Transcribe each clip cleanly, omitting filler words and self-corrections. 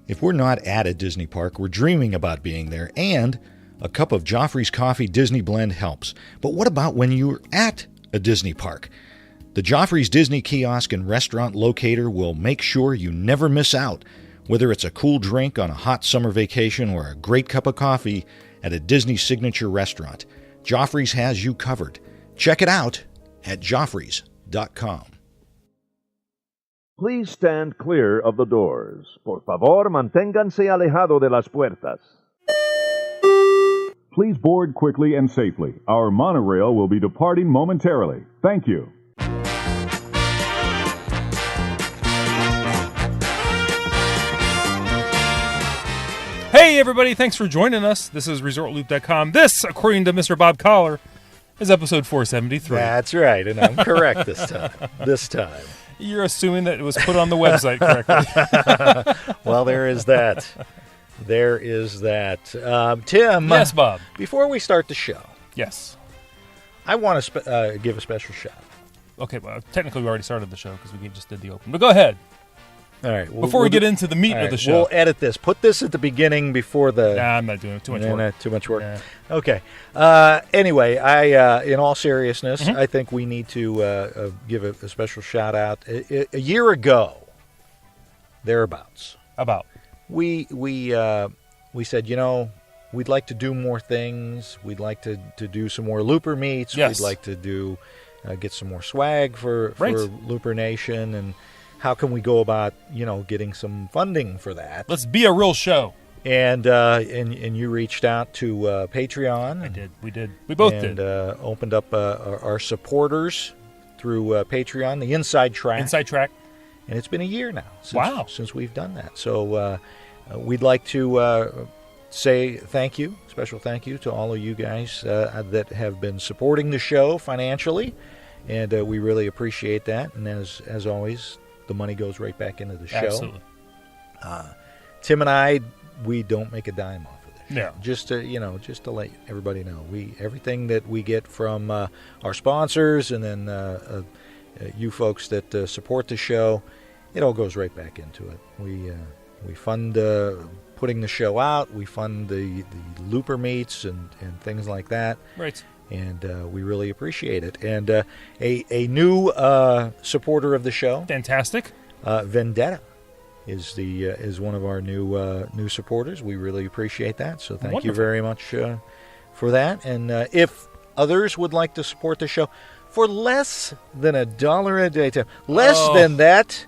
If we're not at a Disney park, we're dreaming about being there, and a cup of Joffrey's Coffee Disney Blend helps. But what about when you're at a Disney park? The Joffrey's Disney Kiosk and Restaurant Locator will make sure you never miss out. Whether it's a cool drink on a hot summer vacation or a great cup of coffee at a Disney signature restaurant, Joffrey's has you covered. Check it out at joffreys.com. Please stand clear of the doors. Por favor, manténganse alejado de las puertas. Please board quickly and safely. Our monorail will be departing momentarily. Thank you. Hey everybody, thanks for joining us. This is ResortLoop.com. This, according to Mr. Bob Collar, is episode 473. That's right, and I'm correct this time. You're assuming that it was put on the website correctly. Well, there is that. Tim. Yes, Bob. Before we start the show, Yes. I want to give a special shout. Okay, well, technically we already started the show because we just did the open. But go ahead. All right. Before we get into the meat of the show. We'll edit this. Put this at the beginning before the... Nah, I'm not doing it. Too much work. Too much work. Nah. Okay. Anyway, in all seriousness, I think we need to give a special shout out. A year ago, thereabouts, we said, we'd like to do more things. We'd like to do some more Looper meets. Yes. We'd like to do get some more swag for Looper Nation, and how can we go about getting some funding for that? Let's be a real show. And you reached out to Patreon. I did. We did. We both did. And opened up our supporters through Patreon, the Inside Track. Inside Track. And it's been a year now since we've done that. So we'd like to say special thank you to all of you guys that have been supporting the show financially. And we really appreciate that. And as always, the money goes right back into the show. Absolutely. Tim and I, we don't make a dime off of this. No. Just to let everybody know, everything that we get from our sponsors and then you folks that support the show, it all goes right back into it. We fund putting the show out. We fund the Looper meets and things like that. Right. And we really appreciate it. And a new supporter of the show, fantastic, Vendetta, is one of our new supporters. We really appreciate that. So thank you very much for that. And if others would like to support the show for less than $1 a day, less than that,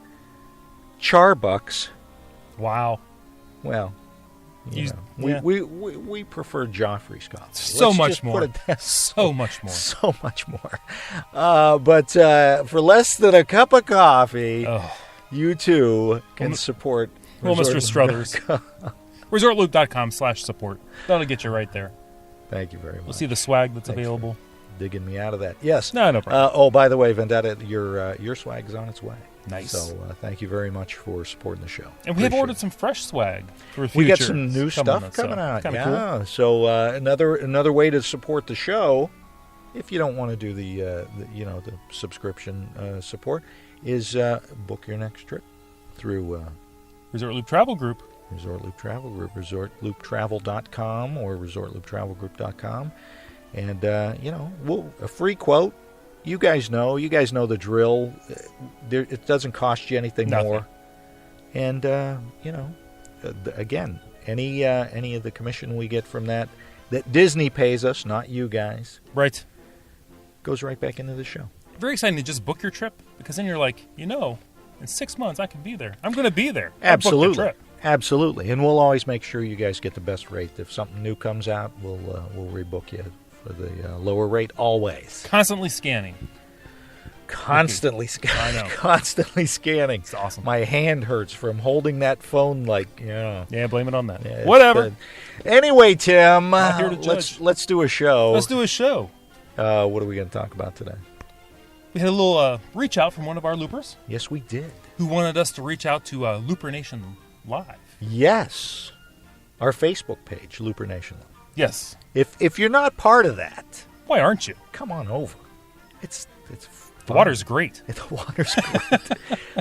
Charbucks. Wow. Well. We prefer Joffrey's Coffee. So much more. So much more. But for less than a cup of coffee, you too can support. Well, Mr. Struthers. ResortLoop.com/support. That'll get you right there. Thank you very much. We'll see the swag that's available. Digging me out of that. Yes. No problem. By the way, Vendetta, your swag is on its way. Nice. So thank you very much for supporting the show. And we have ordered some fresh swag for future. We got some new stuff coming out. Kind of cool. So another way to support the show, if you don't want to do the subscription support, is book your next trip through Resort Loop Travel Group. Resort Loop Travel Group, ResortLoopTravel.com or ResortLoopTravelGroup.com, and a free quote. You guys know the drill. It doesn't cost you anything more. And again, any of the commission we get from that Disney pays us, not you guys, right, goes right back into the show. Very exciting to just book your trip, because then you're like, in 6 months I can be there. I'm going to be there. Absolutely, and we'll always make sure you guys get the best rate. If something new comes out, we'll rebook you for the lower rate always. Constantly scanning. Constantly scanning. It's awesome. My hand hurts from holding that phone Yeah, blame it on that. Yeah, whatever. Anyway, Tim, not here to judge. Let's do a show. What are we going to talk about today? We had a little reach out from one of our loopers. Yes, we did. Who wanted us to reach out to Looper Nation Live. Yes. Our Facebook page, Looper Nation Live. Yes. If you're not part of that, why aren't you? Come on over. It's The water's great. The water's great.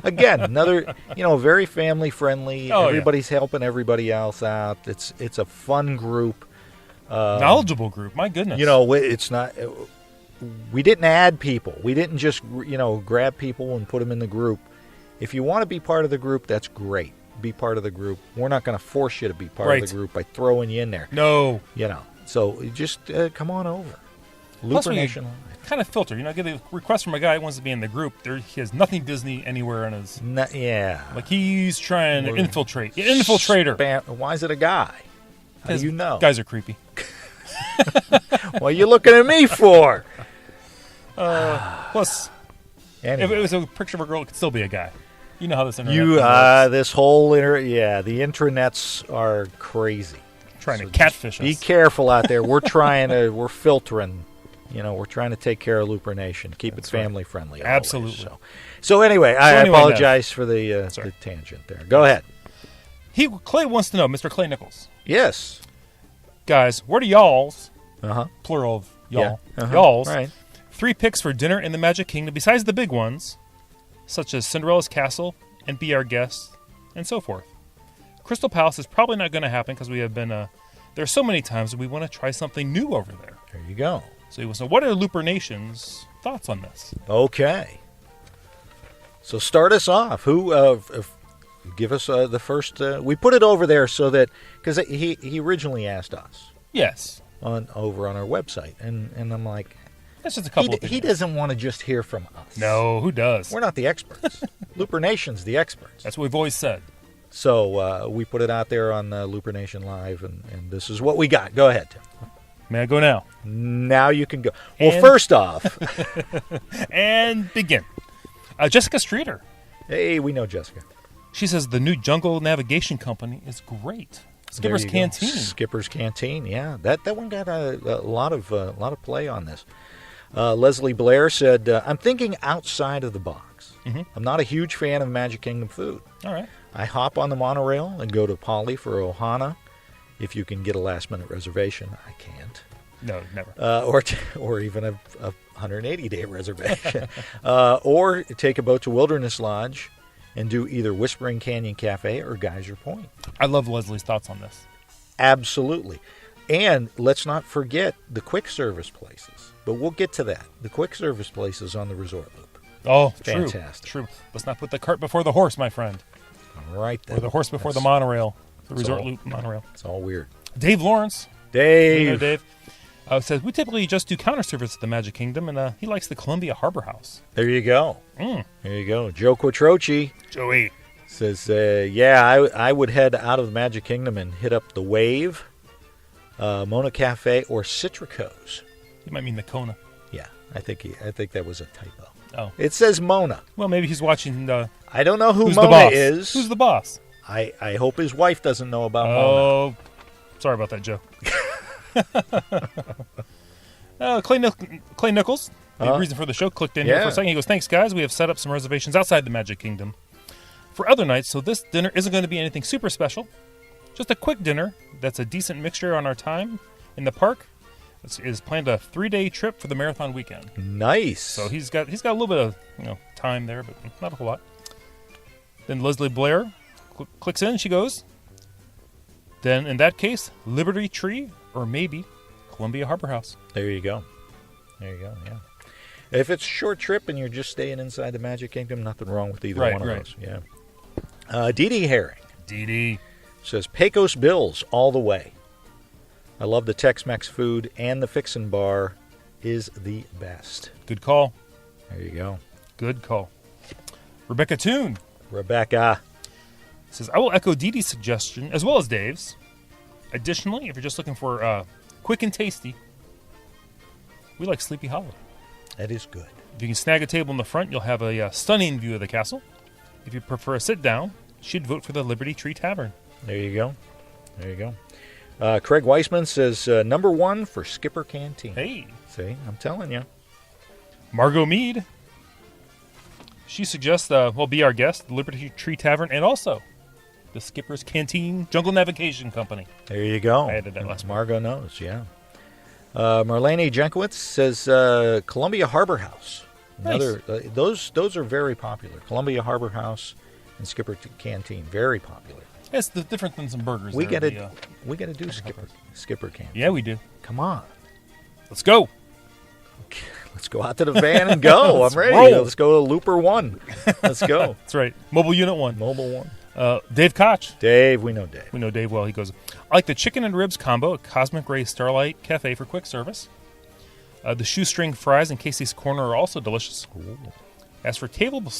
Again, another, very family friendly. Oh, Everybody's helping everybody else out. It's a fun group. Knowledgeable group. My goodness. It's not. We didn't add people. We didn't just grab people and put them in the group. If you want to be part of the group, that's great. Be part of the group. We're not going to force you to be part of the group by throwing you in there. No. So just come on over. Plus, Looper when Nation you Live. kind of filter. Get a request from a guy who wants to be in the group. He has nothing Disney anywhere in his. Yeah. Like he's trying to infiltrate. Infiltrator. Why is it a guy? How do you know? Guys are creepy. What are you looking at me for? Plus, anyway. if it was a picture of a girl, it could still be a guy. You know how this internet works. This whole the intranets are crazy. Trying to catfish us. Be careful out there. We're filtering. We're trying to take care of Looper Nation. Keep it family friendly. Always. Absolutely. So anyway, I apologize for the tangent there. Go ahead. Clay wants to know, Mr. Clay Nichols. Yes. Guys, where do y'all's, plural of y'all, y'all's, right. 3 picks for dinner in the Magic Kingdom besides the big ones, such as Cinderella's Castle and Be Our Guest, and so forth? Crystal Palace is probably not going to happen because we have been there are so many times that we want to try something new over there. There you go. So he wants to know, what are Looper Nation's thoughts on this? Okay. So start us off. Give us the first. We put it over there so that because he originally asked us. Yes. Over on our website, and I'm like, that's just a couple. He doesn't want to just hear from us. No, who does? We're not the experts. Looper Nation's the experts. That's what we've always said. So we put it out there on Looper Nation Live, and this is what we got. Go ahead, Tim. May I go now? Now you can go. Well, first off, and begin. Jessica Streeter. Hey, we know Jessica. She says the new Jungle Navigation Company is great. Skipper's Canteen. Skipper's Canteen, yeah. That one got a lot of play on this. Leslie Blair said, "I'm thinking outside of the box. Mm-hmm. I'm not a huge fan of Magic Kingdom food. All right. I hop on the monorail and go to Poly for Ohana, if you can get a last-minute reservation. I can't. No, never. Or even a 180-day reservation. Or take a boat to Wilderness Lodge and do either Whispering Canyon Cafe or Geyser Point." I love Leslie's thoughts on this. Absolutely. And let's not forget the quick service places. But we'll get to that. The quick service places on the Resort Loop. Oh, fantastic. True. Let's not put the cart before the horse, my friend. All right, then. Or the horse before the monorail. The Resort Loop monorail. It's all weird. Dave Lawrence. Dave. You know Dave. Says, we typically just do counter service at the Magic Kingdom, and he likes the Columbia Harbor House. There you go. There you go. Joe Quattrochi. Joey. Says, I would head out of the Magic Kingdom and hit up the Wave, Mona Cafe, or Citrico's. You might mean the Kona. Yeah, I think that was a typo. Oh. It says Mona. Well, maybe he's watching I don't know who Who's Mona the boss? is. Who's the boss? I hope his wife doesn't know about Mona. Oh, sorry about that, Joe. Clay Nichols, the reason for the show, clicked in here for a second. He goes, "Thanks, guys. We have set up some reservations outside the Magic Kingdom for other nights, so this dinner isn't going to be anything super special. Just a quick dinner that's a decent mixture on our time in the park. Is planned a 3-day trip for the marathon weekend. Nice. So he's got a little bit of time there, but not a whole lot. Then Leslie Blair clicks in. She goes, then in that case, Liberty Tree or maybe Columbia Harbor House. There you go. Yeah. If it's a short trip and you're just staying inside the Magic Kingdom, nothing wrong with either one of those. Yeah. Dee Dee Herring. Dee Dee says Pecos Bills all the way. I love the Tex-Mex food, and the Fixin' Bar is the best. Good call. There you go. Good call. Rebecca Toon. Rebecca says, I will echo Dee Dee's suggestion as well as Dave's. Additionally, if you're just looking for quick and tasty, we like Sleepy Hollow. That is good. If you can snag a table in the front, you'll have a stunning view of the castle. If you prefer a sit-down, she'd vote for the Liberty Tree Tavern. There you go. Craig Weissman says, number 1 for Skipper Canteen. Hey. See, I'm telling you. Margot Mead. She suggests, Be Our Guest, the Liberty Tree Tavern, and also the Skipper's Canteen Jungle Navigation Company. There you go. I added that last Margot knows, yeah. Marlene Jankowitz says, Columbia Harbor House. Another those are very popular. Columbia Harbor House and Skipper Canteen, very popular. It's different than some burgers. We got to do Skipper Canteen. Yeah, we do. Come on. Let's go. Let's go out to the van and go. I'm ready. Roll. Let's go to Looper 1. Let's go. That's right. Mobile Unit 1. Mobile 1. Dave Koch. Dave, we know Dave. We know Dave well. He goes, I like the chicken and ribs combo at Cosmic Ray Starlight Cafe for quick service. The shoestring fries in Casey's Corner are also delicious. Ooh. As for table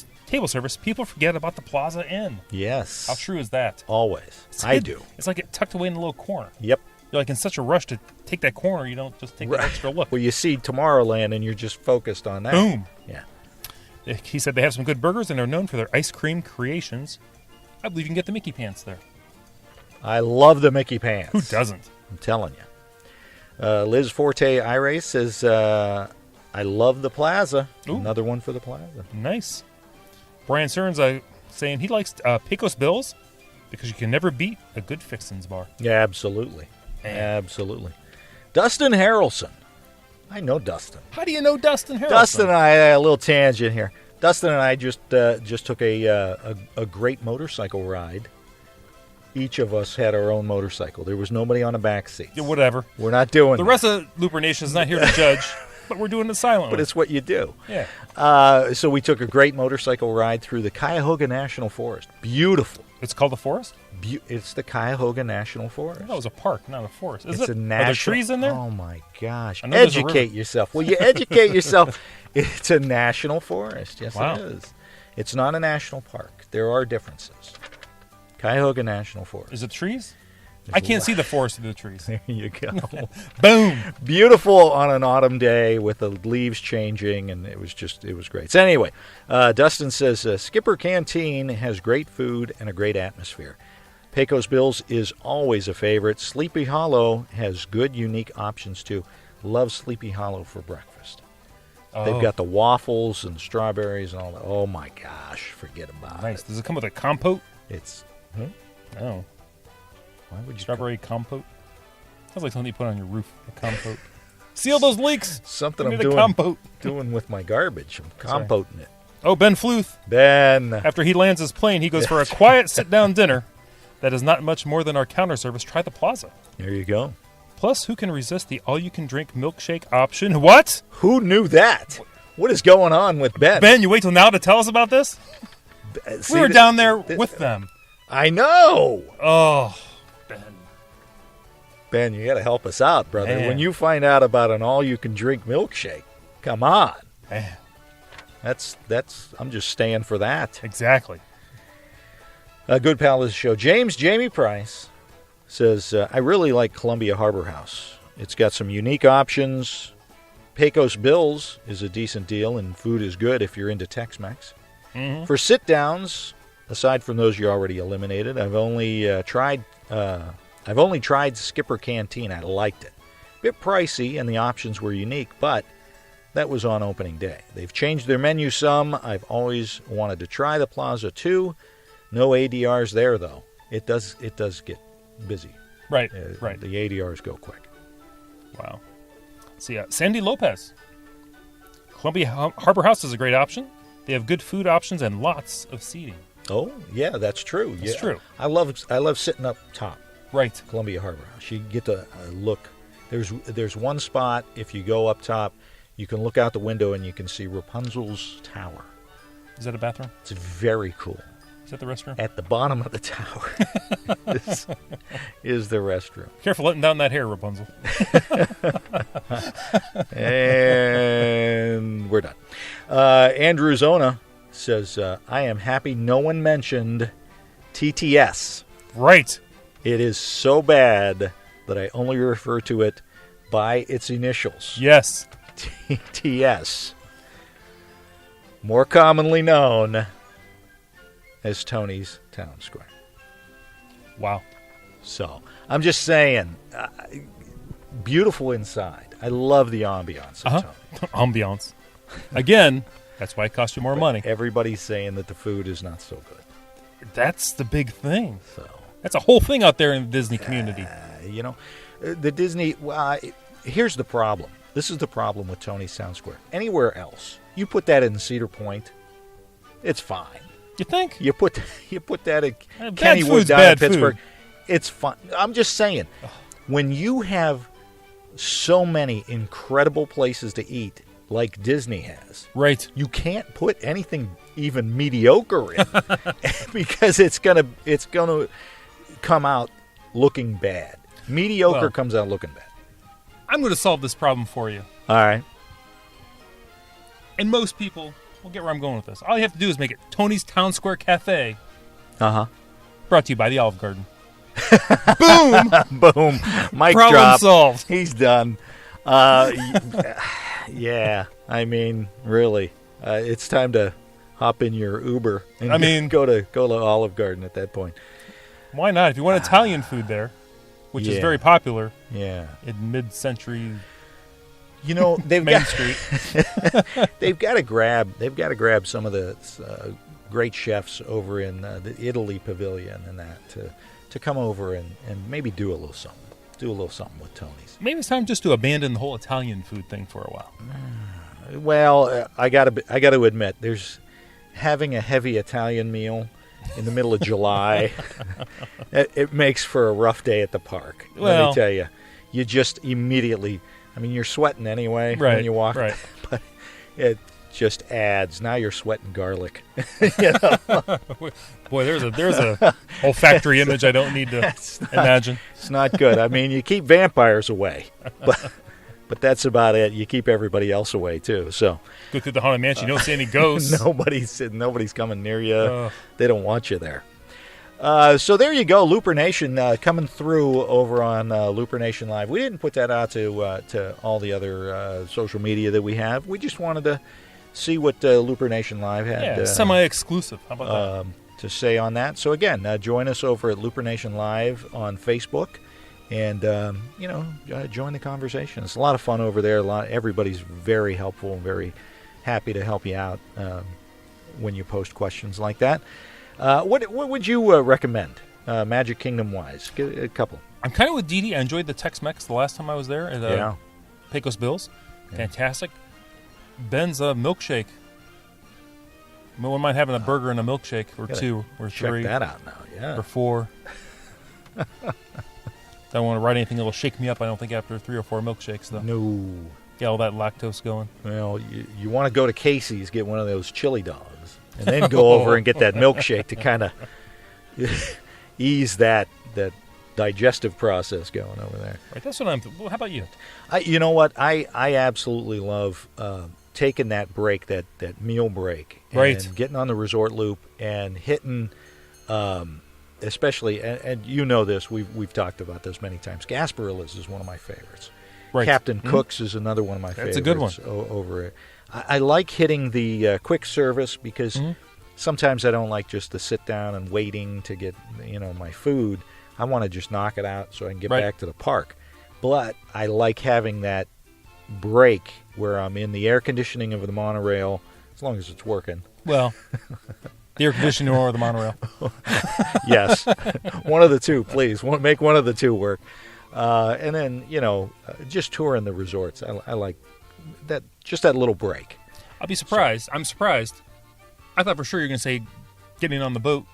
service, people forget about the Plaza Inn. Yes. How true is that? Always. I do. It's like it tucked away in a little corner. Yep. You're like in such a rush to take that corner, you don't just take an extra look. Well, you see Tomorrowland and you're just focused on that. Boom. Yeah. He said they have some good burgers and are known for their ice cream creations. I believe you can get the Mickey Pants there. I love the Mickey Pants. Who doesn't? I'm telling you. Liz Forte Irace says, I love the Plaza. Ooh. Another one for the Plaza. Nice. Brian Stearns saying he likes Pecos Bills because you can never beat a good Fixins bar. Yeah, absolutely. Absolutely. Dustin Harrelson. I know Dustin. How do you know Dustin Harrelson? Dustin and I, a little tangent here. Dustin and I just took a great motorcycle ride. Each of us had our own motorcycle. There was nobody on the back seat. Yeah, whatever. We're not doing the rest of Looper Nation is not here to judge, but we're doing it silently. But it's what you do. Yeah. So we took a great motorcycle ride through the Cuyahoga National Forest. Beautiful. It's called the forest? It's the Cuyahoga National Forest. That was a park, not a forest. It's a national. Are there trees in there? Oh, my gosh. I know there's a river. Educate yourself. Well, you educate yourself. It's a national forest. Yes, Wow. it is. It's not a national park. There are differences. Cuyahoga National Forest. Is it trees? I can't see the forest through the trees. There you go. Boom. Beautiful on an autumn day with the leaves changing, and it was great. So anyway, Dustin says, Skipper Canteen has great food and a great atmosphere. Pecos Bills is always a favorite. Sleepy Hollow has good, unique options, too. Love Sleepy Hollow for breakfast. Oh. They've got the waffles and strawberries and all that. Oh, my gosh. Forget about it. Nice. Does it come with a compote? It's... Oh. Why would you... Strawberry compote? Sounds like something you put on your roof. A compote. Seal those leaks! Something Give I'm me the compote. doing with my garbage. I'm That's compoting it. Oh, Ben Fluth. Ben. After he lands his plane, he goes for a quiet sit-down dinner that is not much more than our counter service. Try the Plaza. There you go. Plus, who can resist the all-you-can-drink milkshake option? What? Who knew that? What is going on with Ben? Ben, you wait till now to tell us about this? We were down there with them. I know. Oh, Ben. Ben, you got to help us out, brother. Man. When you find out about an all-you-can-drink milkshake, come on. Man. That's. I'm just staying for that. Exactly. A good pal of the show, Jamie Price, says, I really like Columbia Harbor House. It's got some unique options. Pecos Bills is a decent deal, and food is good if you're into Tex-Mex. Mm-hmm. For sit-downs, aside from those you already eliminated, I've only tried Skipper Canteen. I liked it. A bit pricey, and the options were unique, but that was on opening day. They've changed their menu some. I've always wanted to try the Plaza too. No ADRs there, though. It does get busy. Right, right. The ADRs go quick. Wow. Let's see, Sandy Lopez. Columbia Harbor House is a great option. They have good food options and lots of seating. Oh, yeah, that's true. That's true. I love sitting up top. Right. Columbia Harbor House. You get to look. There's one spot, if you go up top, you can look out the window and you can see Rapunzel's Tower. Is that a bathroom? It's very cool. Is that the restroom? At the bottom of the tower is the restroom. Careful letting down that hair, Rapunzel. And we're done. Andrew Zona says, I am happy no one mentioned TTS. Right. It is so bad that I only refer to it by its initials. Yes. TTS. More commonly known as Tony's Town Square. Wow. So, I'm just saying, beautiful inside. I love the ambiance of Tony. Ambiance. Again, that's why it costs you more money. Everybody's saying that the food is not so good. That's the big thing. So, that's a whole thing out there in the Disney community. the Disney, here's the problem. This is the problem with Tony's Town Square. Anywhere else, you put that in Cedar Point, it's fine. You think? You put that in Bad Kennywood food's down bad in Pittsburgh, food. it's fine. I'm just saying, when you have so many incredible places to eat like Disney has, Right. you can't put anything even mediocre in because it's gonna come out looking bad. Mediocre Well, comes out looking bad. I'm going to solve this problem for you. All right. And most people will get where I'm going with this. All you have to do is make it Tony's Town Square Cafe. Uh-huh. Brought to you by the Olive Garden. Boom! Boom. Mic Problem drop. solved. He's done. Yeah. I mean, really. It's time to hop in your Uber and go to Olive Garden at that point. Why not? If you want Italian food there, which is Yeah. very popular Yeah. in mid-century You know, they've Main got Street. they've got to grab some of the great chefs over in the Italy Pavilion and that to come over and maybe do a little something. Do a little something with Tony's. Maybe it's time just to abandon the whole Italian food thing for a while. Well, I gotta admit, there's having a heavy Italian meal in the middle of July. it makes for a rough day at the park. Let Well- me tell you, you just immediately. I mean, you're sweating anyway when you walk, right. but it just adds. Now you're sweating garlic. You know? Boy, there's a olfactory image I don't need to imagine. It's not good. I mean, you keep vampires away, but that's about it. You keep everybody else away too. So Go through the Haunted Mansion, you don't see any ghosts. nobody's coming near you. They don't want you there. So there you go, Looper Nation coming through over on Looper Nation Live. We didn't put that out to all the other social media that we have. We just wanted to see what Looper Nation Live had semi-exclusive. How about to say on that. So again, join us over at Looper Nation Live on Facebook, and join the conversation. It's a lot of fun over there. Everybody's very helpful and very happy to help you out when you post questions like that. What would you recommend, Magic Kingdom wise? Get a couple. I'm kind of with Dee Dee. I enjoyed the Tex-Mex the last time I was there at Pecos Bills. Yeah. Fantastic. Ben's milkshake. I wouldn't mind having a burger and a milkshake, or two, or Check three, that out now. Yeah. or four. Don't want to write anything that'll shake me up. I don't think after 3 or 4 milkshakes though. No. Get all that lactose going. Well, you want to go to Casey's, get one of those chili dogs, and then go over and get that milkshake to kind of ease that digestive process going over there. Right. That's what I'm. Well, how about you? You know what? I absolutely love taking that break, that meal break, and Right. getting on the Resort Loop and hitting, especially, and you know this, we've talked about this many times. Gasparillas is one of my favorites. Right. Captain Cook's is another one of my favorites. That's a good one. Over it. I like hitting the quick service because sometimes I don't like just to sit down and waiting to get my food. I want to just knock it out so I can get back to the park. But I like having that break where I'm in the air conditioning of the monorail, as long as it's working. Well, the air conditioning or the monorail. Yes. One of the two, please. Make one of the two work. And then, just touring the resorts. I like that, just that little break. I'll be surprised. I'm surprised. I thought for sure you were going to say getting on the boat,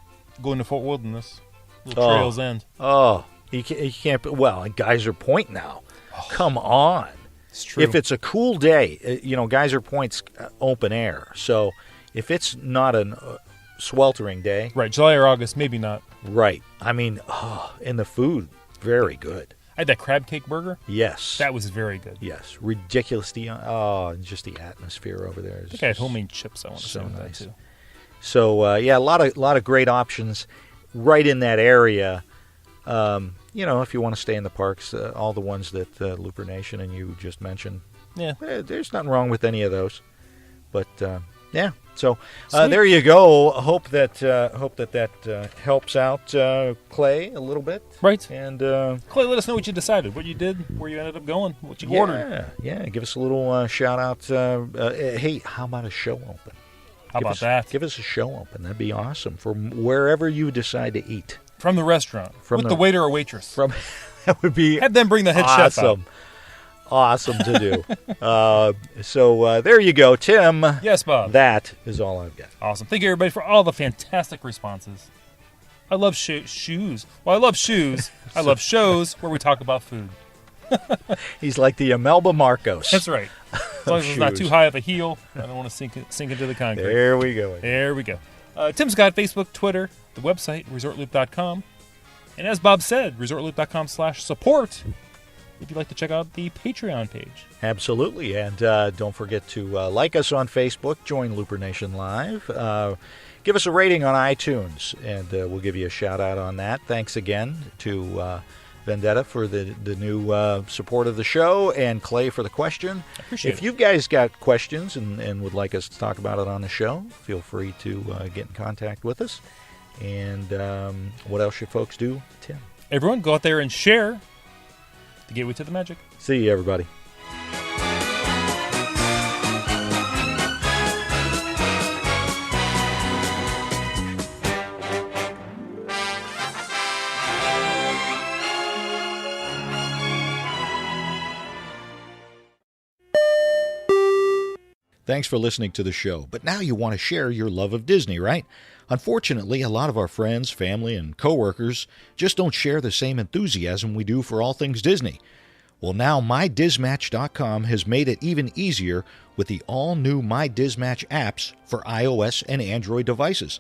going to Fort Wilderness, little Trails End. Oh, you can't. Well, and Geyser Point now. Come on. It's true. If it's a cool day, Geyser Point's open air. So if it's not a sweltering day. Right, July or August, maybe not. Right. I mean, and the food, very good. I had that crab cake burger. Yes. That was very good. Yes. Ridiculously. And just the atmosphere over there. I think I had homemade chips. I want to so say with nice. that too. So a lot of great options right in that area. If you want to stay in the parks, all the ones that Looper Nation and you just mentioned. Yeah. There's nothing wrong with any of those. But yeah. So Sweet. there you go. Hope that helps out Clay a little bit. Right. And Clay, let us know what you decided, what you did, where you ended up going, what you ordered. Yeah. Give us a little shout out. Hey, how about a show open? How about that? Give us a show open. That'd be awesome from wherever you decide to eat. From the restaurant, with the waiter or waitress. That would be Had them bring the head chef out. awesome to do. So there you go, Tim. Yes, Bob. That is all I've got. Awesome. Thank you, everybody, for all the fantastic responses. I love shoes. Well, I love shoes. I love shows where we talk about food. He's like the Amelba Marcos. That's right. As long as it's not too high of a heel, I don't want to sink into the concrete. There we go. There we go. Tim's got Facebook, Twitter, the website, ResortLoop.com. And as Bob said, ResortLoop.com/support if you'd like to check out the Patreon page. Absolutely. And don't forget to like us on Facebook, join Looper Nation Live. Give us a rating on iTunes, and we'll give you a shout-out on that. Thanks again to Vendetta for the new support of the show, and Clay for the question. Appreciate it. If you guys got questions and would like us to talk about it on the show, feel free to get in contact with us. And what else should folks do, Tim? Everyone, go out there and share the gateway to the magic. See you, everybody. Thanks for listening to the show. But now you want to share your love of Disney, right? Unfortunately, a lot of our friends, family, and coworkers just don't share the same enthusiasm we do for all things Disney. Well, now MyDismatch.com has made it even easier with the all-new MyDismatch apps for iOS and Android devices.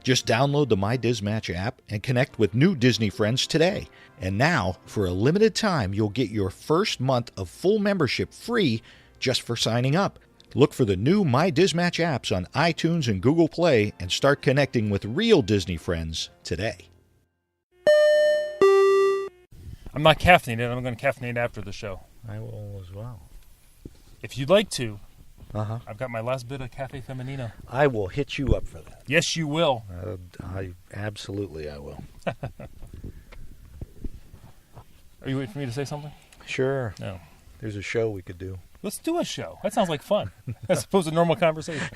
Just download the MyDismatch app and connect with new Disney friends today. And now, for a limited time, you'll get your first month of full membership free just for signing up. Look for the new MyDismatch apps on iTunes and Google Play and start connecting with real Disney friends today. I'm not caffeinated. I'm going to caffeinate after the show. I will as well. If you'd like to, Uh-huh. I've got my last bit of Cafe Femenino. I will hit you up for that. Yes, you will. Absolutely I will. Are you waiting for me to say something? Sure. No. There's a show we could do. Let's do a show. That sounds like fun, as opposed to normal conversation.